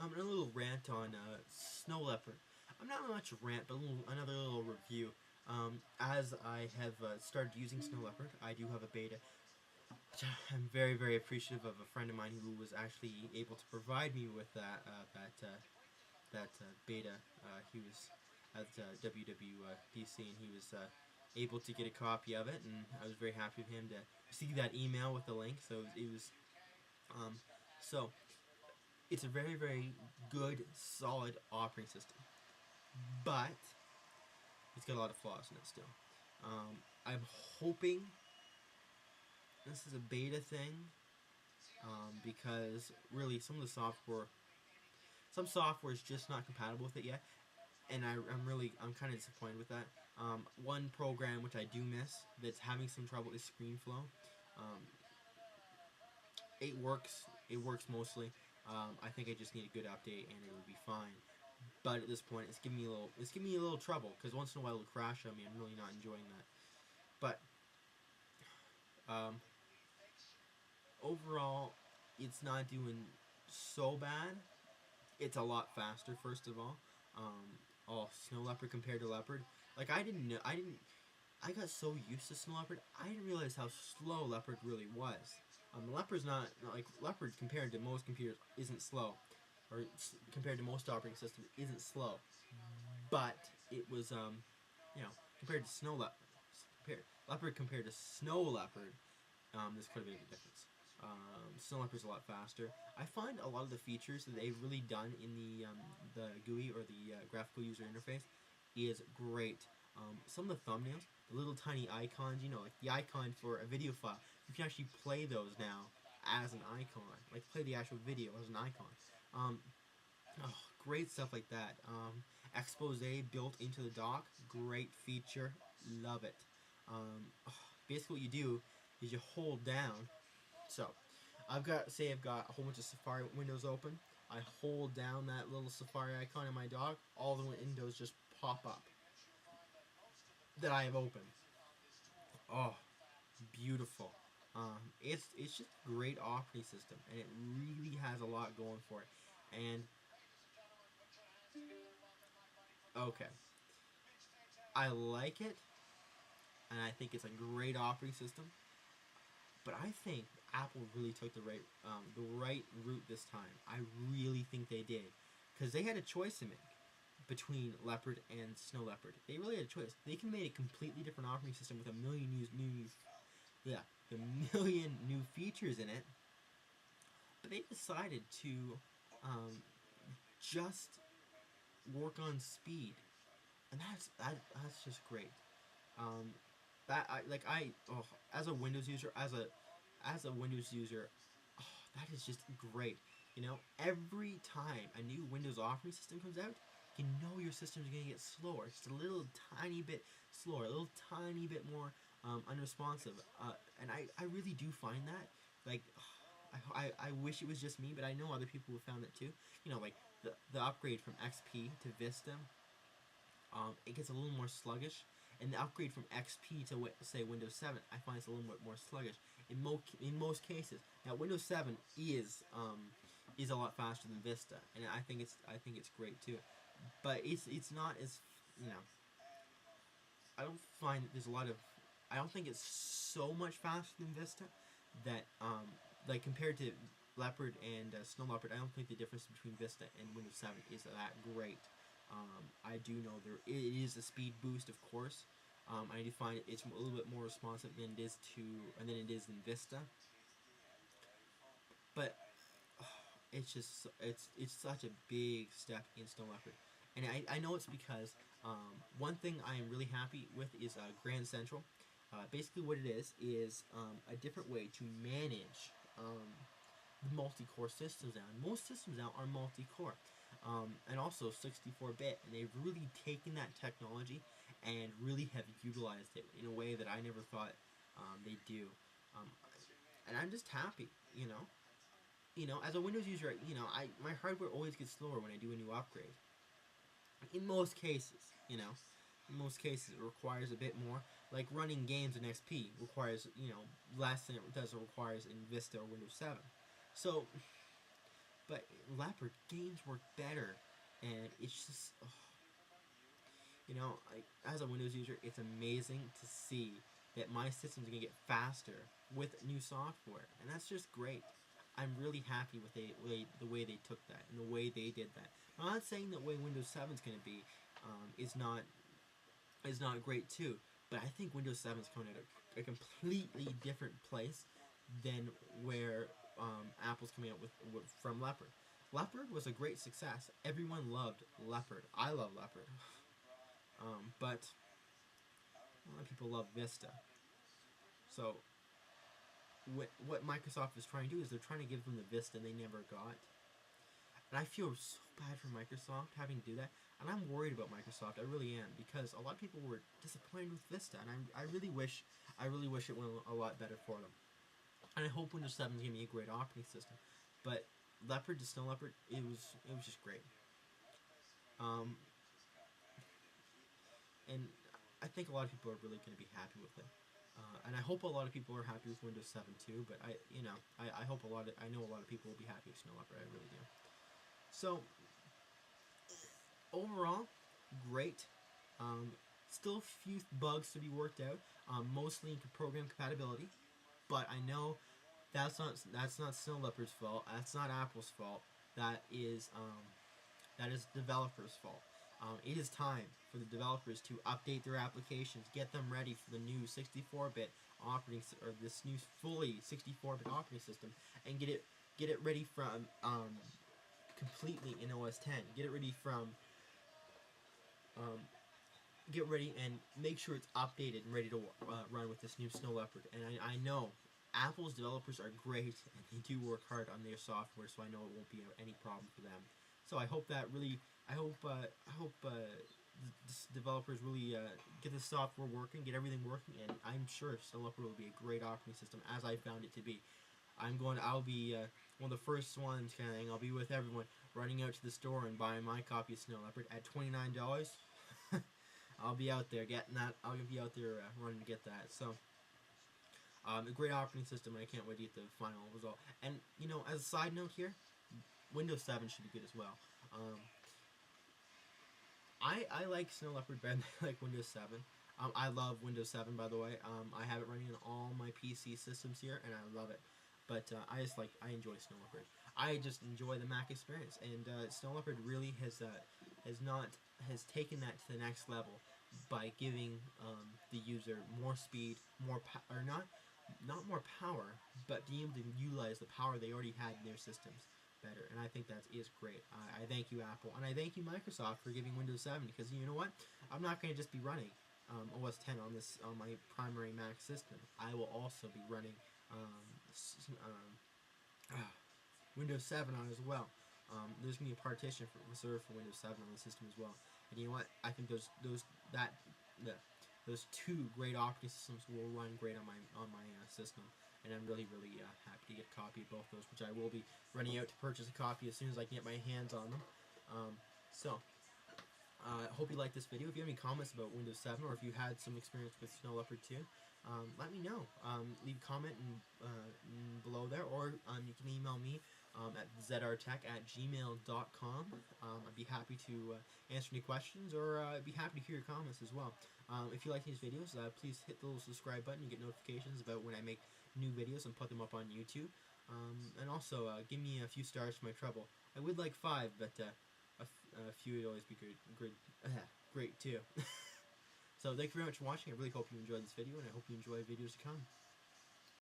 A little rant on Snow Leopard. I'm not much a rant, but another little review. As I have started using Snow Leopard, I do have a beta. I'm very, very appreciative of a friend of mine who was actually able to provide me with that beta. He was at WWDC, and he was able to get a copy of it, and I was very happy with him to receive that email with the link. So it was, um, so it's a very, very good, solid operating system, but it's got a lot of flaws in it still. I'm hoping this is a beta thing, because really some of the some software is just not compatible with it yet, and I'm kind of disappointed with that. One program which I do miss that's having some trouble is ScreenFlow. It works. It works mostly. I think I just need a good update and it will be fine. But at this point, it's giving me a little trouble because once in a while it'll crash on me. I'm really not enjoying that. But overall, it's not doing so bad. It's a lot faster. First of all, Snow Leopard compared to Leopard. Like I didn't know. I got so used to Snow Leopard, I didn't realize how slow Leopard really was. Leopard's not like Leopard compared to most computers isn't slow, or compared to most operating systems isn't slow, but it was compared to Leopard compared to Snow Leopard, there's quite a bit of a difference. Snow Leopard's a lot faster. I find a lot of the features that they've really done in the GUI or the graphical user interface is great. Some of the thumbnails, the little tiny icons, like the icon for a video file, you can actually play those now as an icon, like play the actual video as an icon. Great stuff like that. Expose built into the dock, great feature, love it. Basically what you do is you hold down. So I've got a whole bunch of Safari windows open. I hold down that little Safari icon in my dock, all the windows just pop up that I have opened. Oh, beautiful. It's just a great operating system, and it really has a lot going for it. And okay, I like it, and I think it's a great operating system. But I think Apple really took the right route this time. I really think they did, because they had a choice to make between Leopard and Snow Leopard. They really had a choice. They can make a completely different operating system with a million new features in it, but they decided to just work on speed, and that's just great. As a Windows user, oh, that is just great. Every time a new Windows operating system comes out, you know your system's gonna get slower, just a little tiny bit slower, a little tiny bit more unresponsive. And I really do find that. Like, I wish it was just me, but I know other people have found it too. Like the upgrade from XP to Vista, it gets a little more sluggish. And the upgrade from XP to say Windows 7, I find it's a little bit more sluggish in most cases. Now Windows 7 is a lot faster than Vista, and I think it's great too. But it's not as I don't find that there's a lot of I don't think it's so much faster than Vista that like compared to Leopard and Snow Leopard, I don't think the difference between Vista and Windows 7 is that great. I do know it is a speed boost, of course. I do find it's a little bit more responsive than it is in Vista. But it's such a big step in Snow Leopard, and I know it's because one thing I am really happy with is Grand Central. Basically, what it is a different way to manage multi-core systems now. And most systems now are multi-core, and also 64-bit, and they've really taken that technology and really have utilized it in a way that I never thought they'd do. And I'm just happy, as a Windows user, my hardware always gets slower when I do a new upgrade. In most cases, it requires a bit more. Like running games in XP requires, less than it requires in Vista or Windows 7. So, But Leopard games work better, and it's just, you know, as a Windows user, it's amazing to see that my system's gonna get faster with new software, and that's just great. I'm really happy with the way they took that and the way they did that. I'm not saying that way Windows 7 is gonna be is not great too, but I think Windows 7 is coming at a completely different place than where Apple's coming out with from Leopard. Leopard was a great success. Everyone loved Leopard. I love Leopard. But a lot of people love Vista. So what Microsoft is trying to do is they're trying to give them the Vista they never got. And I feel so bad for Microsoft having to do that. And I'm worried about Microsoft. I really am, because a lot of people were disappointed with Vista, and I really wish it went a lot better for them. And I hope Windows 7 is gonna be a great operating system. But Leopard to Snow Leopard, it was just great. And I think a lot of people are really going to be happy with it. And I hope a lot of people are happy with Windows 7 too. But I hope I know a lot of people will be happy with Snow Leopard. I really do. So overall, great. Still a few bugs to be worked out. Mostly in program compatibility. But I know that's not Snow Leopard's fault. That's not Apple's fault. That is developers' fault. It is time for the developers to update their applications, get them ready for the new 64-bit operating, or this new fully 64-bit operating system, and get it ready from completely in OS 10. Get it ready from get ready and make sure it's updated and ready to run with this new Snow Leopard. And I know Apple's developers are great, and they do work hard on their software, so I know it won't be any problem for them. So I hope developers really get the software working, get everything working, and I'm sure Snow Leopard will be a great operating system, as I found it to be. I'll be one of the first ones, kind of thing. I'll be with everyone running out to the store and buying my copy of Snow Leopard at $29. I'll be out there getting that. I'll be out there running to get that. So, a great operating system, and I can't wait to get the final result. And, as a side note here, Windows 7 should be good as well. I like Snow Leopard better than I like Windows 7. I love Windows 7, by the way. I have it running on all my PC systems here, and I love it. But I enjoy Snow Leopard. I just enjoy the Mac experience, and Snow Leopard really has taken that to the next level by giving the user more speed, not more power, but being able to utilize the power they already had in their systems better. And I think that is great. I thank you, Apple, and I thank you, Microsoft, for giving Windows 7, because you know what? I'm not going to just be running OS 10 on my primary Mac system. I will also be running Windows 7 on as well. There's going to be a partition reserved for Windows 7 on the system as well. And you know what? I think those two great operating systems will run great on my system. And I'm really happy to get a copy of both those, which I will be running out to purchase a copy as soon as I can get my hands on them. I hope you liked this video. If you have any comments about Windows 7, or if you had some experience with Snow Leopard 2, let me know. Leave a comment below there, or you can email me at thezrtech@gmail.com. I'd be happy to answer any questions, or I'd be happy to hear your comments as well. If you like these videos, please hit the little subscribe button. You get notifications about when I make new videos and put them up on YouTube. And also, give me a few stars for my trouble. I would like 5, but a few would always be great too. So thank you very much for watching. I really hope you enjoyed this video, and I hope you enjoy videos to come.